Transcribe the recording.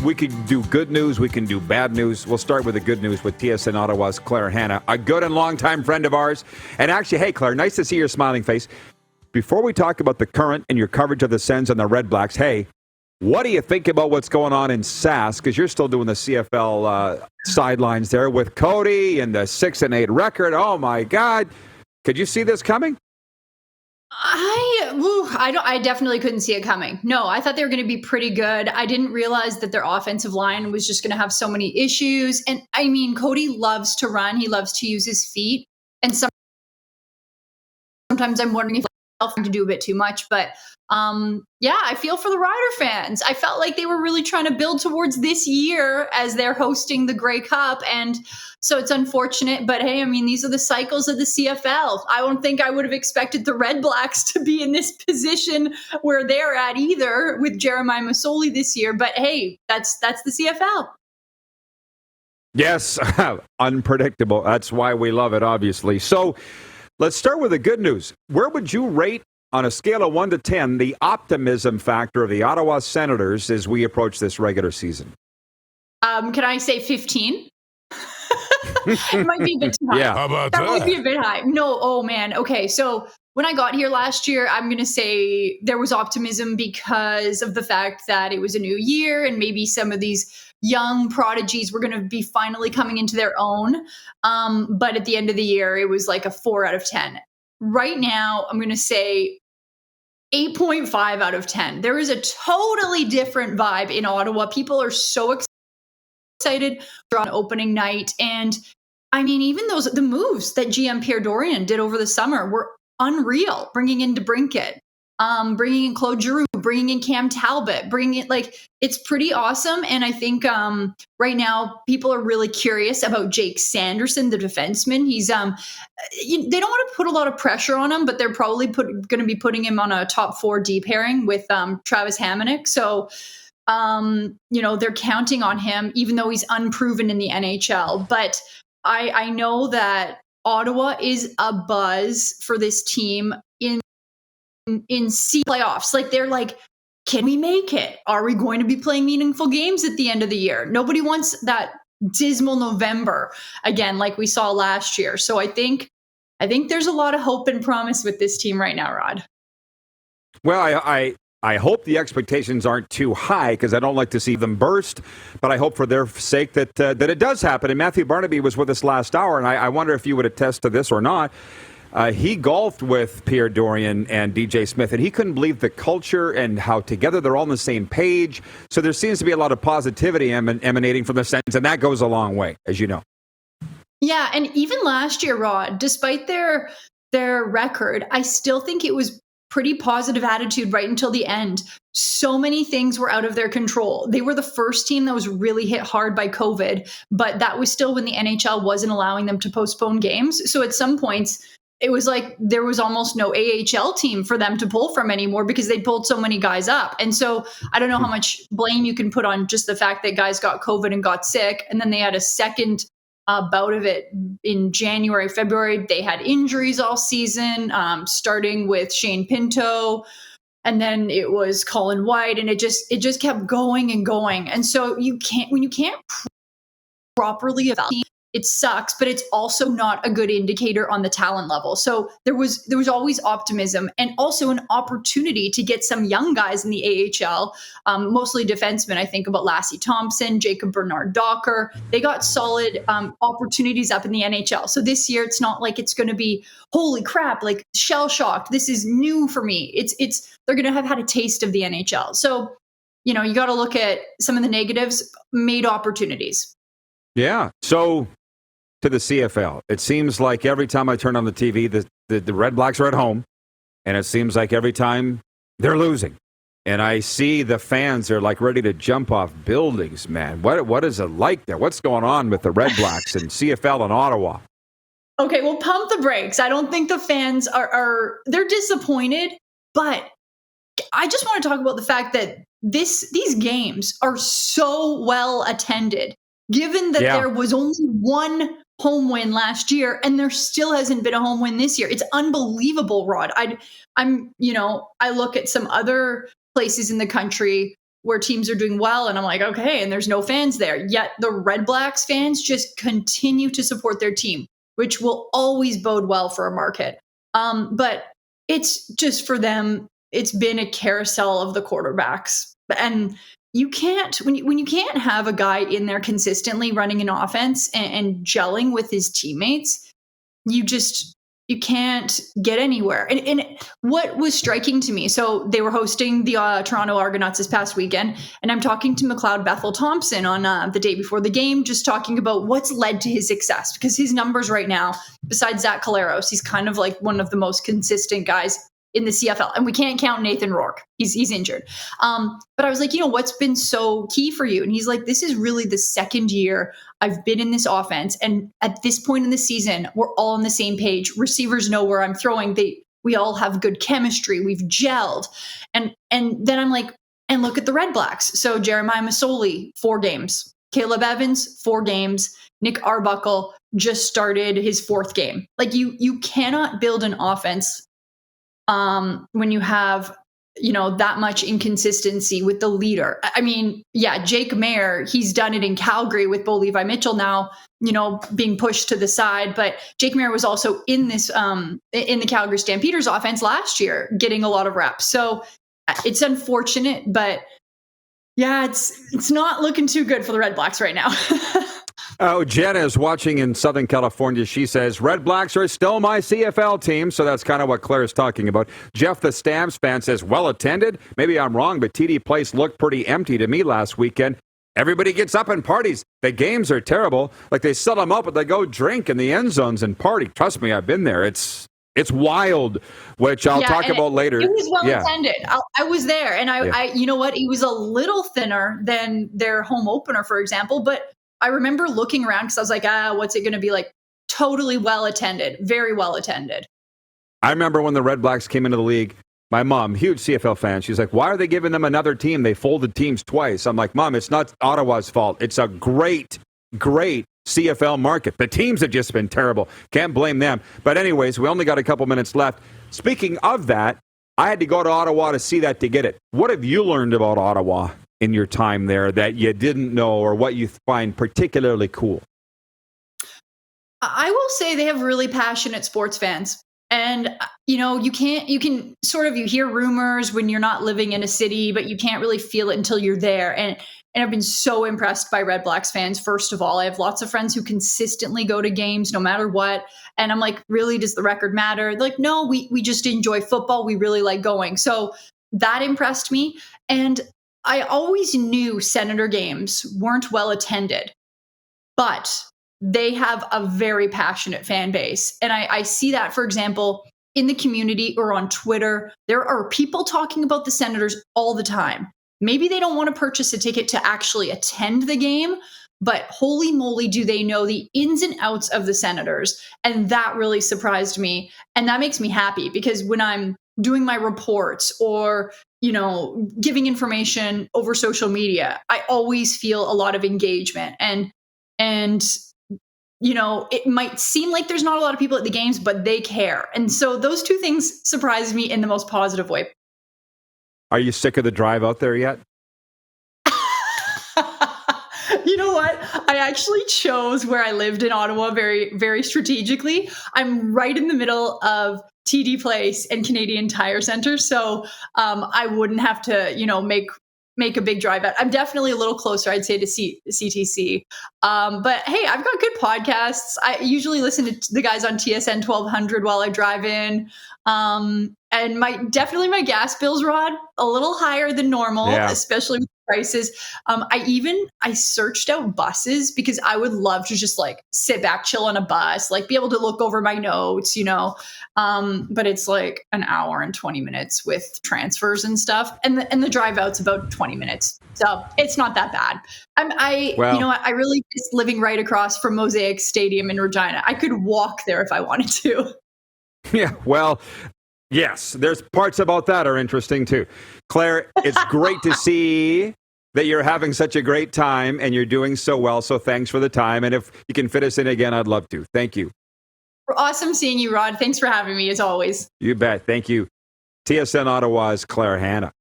we could do good news. We can do bad news. We'll start with the good news with TSN Ottawa's Claire Hanna, a good and longtime friend of ours. And actually, hey, Claire, nice to see your smiling face. Before we talk about the current and your coverage of the Sens and the Redblacks, hey, what do you think about what's going on in SAS? Because you're still doing the CFL sidelines there with Cody and the 6-8 record. Oh, my God. Could you see this coming? I definitely couldn't see it coming. No, I thought they were going to be pretty good. I didn't realize that their offensive line was just going to have so many issues. And I mean, Cody loves to run. He loves to use his feet. And sometimes I'm wondering if to do a bit too much, but yeah, I feel for the Rider fans. I felt like they were really trying to build towards this year as they're hosting the Grey Cup, and so it's unfortunate, but hey, I mean, these are the cycles of the CFL. I don't think I would have expected the Redblacks to be in this position where they're at either with Jeremiah Masoli this year, but hey, that's the CFL. Yes, unpredictable. That's why we love it, obviously. So let's start with the good news. Where would you rate, on a scale of 1 to 10, the optimism factor of the Ottawa Senators as we approach this regular season? Can I say 15? It might be a bit too high. Yeah. How about that? that? Would be a bit high. No, oh man. Okay, so when I got here last year, I'm going to say there was optimism because of the fact that it was a new year and maybe some of these young prodigies were going to be finally coming into their own. But at the end of the year, it was like a 4 out of 10. Right now, I'm going to say 8.5 out of 10. There is a totally different vibe in Ottawa. People are so excited on opening night. And I mean, even the moves that GM Pierre Dorion did over the summer were unreal. Bringing in DeBrincat, bringing in Claude Giroux, bringing in Cam Talbot, it's pretty awesome. And I think right now people are really curious about Jake Sanderson, the defenseman. He's they don't want to put a lot of pressure on him, but they're probably going to be putting him on a top 4 D pairing with Travis Hamonic. So they're counting on him, even though he's unproven in the NHL. But I know that Ottawa is a buzz for this team in C playoffs. Like, they're like, can we make it? Are we going to be playing meaningful games at the end of the year? Nobody wants that dismal November again, like we saw last year. So I think there's a lot of hope and promise with this team right now, Rod. Well, I hope the expectations aren't too high because I don't like to see them burst, but I hope for their sake that it does happen. And Matthew Barnaby was with us last hour, and I wonder if you would attest to this or not. He golfed with Pierre Dorion and DJ Smith, and he couldn't believe the culture and how together they're all on the same page. So there seems to be a lot of positivity emanating from the Sens, and that goes a long way, as you know. Yeah, and even last year, Rod, despite their record, I still think it was pretty positive attitude right until the end. So many things were out of their control. They were the first team that was really hit hard by COVID, but that was still when the NHL wasn't allowing them to postpone games. So at some points, it was like there was almost no AHL team for them to pull from anymore because they pulled so many guys up. And so I don't know how much blame you can put on just the fact that guys got COVID and got sick. And then they had a second bout of it in January, February. They had injuries all season, starting with Shane Pinto. And then it was Colin White, and it just kept going and going. And so when you can't properly evaluate, it sucks, but it's also not a good indicator on the talent level. So there was always optimism and also an opportunity to get some young guys in the AHL, mostly defensemen. I think about Lassie Thompson, Jacob Bernard-Docker. They got solid opportunities up in the NHL. So this year, it's not like it's going to be, holy crap, like shell shocked. This is new for me. They're going to have had a taste of the NHL. So, you got to look at some of the negatives, made opportunities. Yeah. So to the CFL, it seems like every time I turn on the TV, the Redblacks are at home, and it seems like every time they're losing. And I see the fans are like ready to jump off buildings, man. What is it like there? What's going on with the Redblacks and CFL in Ottawa? Okay, well, pump the brakes. I don't think the fans they're disappointed, but I just want to talk about the fact that these games are so well attended, given that there was only one home win last year and there still hasn't been a home win this year. It's unbelievable, Rod. I look at some other places in the country where teams are doing well, and I'm like, okay, and there's no fans there. Yet the Redblacks fans just continue to support their team, which will always bode well for a market. But it's just for them, it's been a carousel of the quarterbacks. And you can't, when you can't have a guy in there consistently running an offense and gelling with his teammates, you can't get anywhere. And what was striking to me, so they were hosting the Toronto Argonauts this past weekend, and I'm talking to McLeod Bethel Thompson on the day before the game, just talking about what's led to his success, because his numbers right now, besides Zach Caleros, he's kind of like one of the most consistent guys in the CFL, and we can't count Nathan Rourke. He's injured. But I was like, what's been so key for you? And he's like, this is really the second year I've been in this offense. And at this point in the season, we're all on the same page. Receivers know where I'm throwing. We all have good chemistry. We've gelled. And then I'm like, and look at the Redblacks. So Jeremiah Masoli, 4 games. Caleb Evans, 4 games. Nick Arbuckle just started his 4th game. Like you cannot build an offense when you have, that much inconsistency with the leader. I mean, yeah, Jake Mayer, he's done it in Calgary with Bo Levi Mitchell now, being pushed to the side. But Jake Mayer was also in this, in the Calgary Stampeders offense last year, getting a lot of reps. So it's unfortunate, but yeah, it's not looking too good for the Redblacks right now. Oh, Jenna is watching in Southern California. She says, Redblacks are still my CFL team. So that's kind of what Claire is talking about. Jeff, the Stamps fan, says, well attended. Maybe I'm wrong, but TD Place looked pretty empty to me last weekend. Everybody gets up and parties. The games are terrible. Like they set them up, but they go drink in the end zones and party. Trust me, I've been there. It's wild, which I'll talk about later. It was well attended. I was there, and I, you know what? It was a little thinner than their home opener, for example, but I remember looking around because I was like, what's it going to be like? Totally well attended, very well attended. I remember when the Redblacks came into the league, my mom, huge CFL fan, she's like, why are they giving them another team? They folded teams twice. I'm like, Mom, it's not Ottawa's fault. It's a great CFL market. The teams have just been terrible. Can't blame them. But anyways, we only got a couple minutes left. Speaking of that, I had to go to Ottawa to see that to get it. What have you learned about Ottawa in your time there that you didn't know, or what you find particularly cool? I will say they have really passionate sports fans. And, you can sort of, you hear rumors when you're not living in a city, but you can't really feel it until you're there. And I've been so impressed by Redblacks fans. First of all, I have lots of friends who consistently go to games no matter what. And I'm like, really, does the record matter? They're like, no, we just enjoy football. We really like going. So that impressed me. And I always knew Senator games weren't well attended, but they have a very passionate fan base. And I see that, for example, in the community or on Twitter. There are people talking about the Senators all the time. Maybe they don't want to purchase a ticket to actually attend the game, but holy moly, do they know the ins and outs of the Senators. And that really surprised me. And that makes me happy, because when I'm doing my reports or giving information over social media, I always feel a lot of engagement. And it might seem like there's not a lot of people at the games, but they care. And so those two things surprised me in the most positive way. Are you sick of the drive out there yet? You know what? I actually chose where I lived in Ottawa very, very strategically. I'm right in the middle of TD Place and Canadian Tire Center. So I wouldn't have to, make a big drive out. I'm definitely a little closer, I'd say, to CTC. But hey, I've got good podcasts. I usually listen to the guys on TSN 1200 while I drive in. And my gas bills, Rod, a little higher than normal, especially with prices. I searched out buses because I would love to just like sit back, chill on a bus, like be able to look over my notes, but it's like an hour and 20 minutes with transfers and stuff. And the drive out's about 20 minutes. So it's not that bad. I really miss living right across from Mosaic Stadium in Regina. I could walk there if I wanted to. Yeah, well, yes, there's parts about that are interesting too. Claire, it's great to see that you're having such a great time and you're doing so well. So thanks for the time. And if you can fit us in again, I'd love to. Thank you. Awesome seeing you, Rod. Thanks for having me as always. You bet. Thank you. TSN Ottawa's Claire Hanna.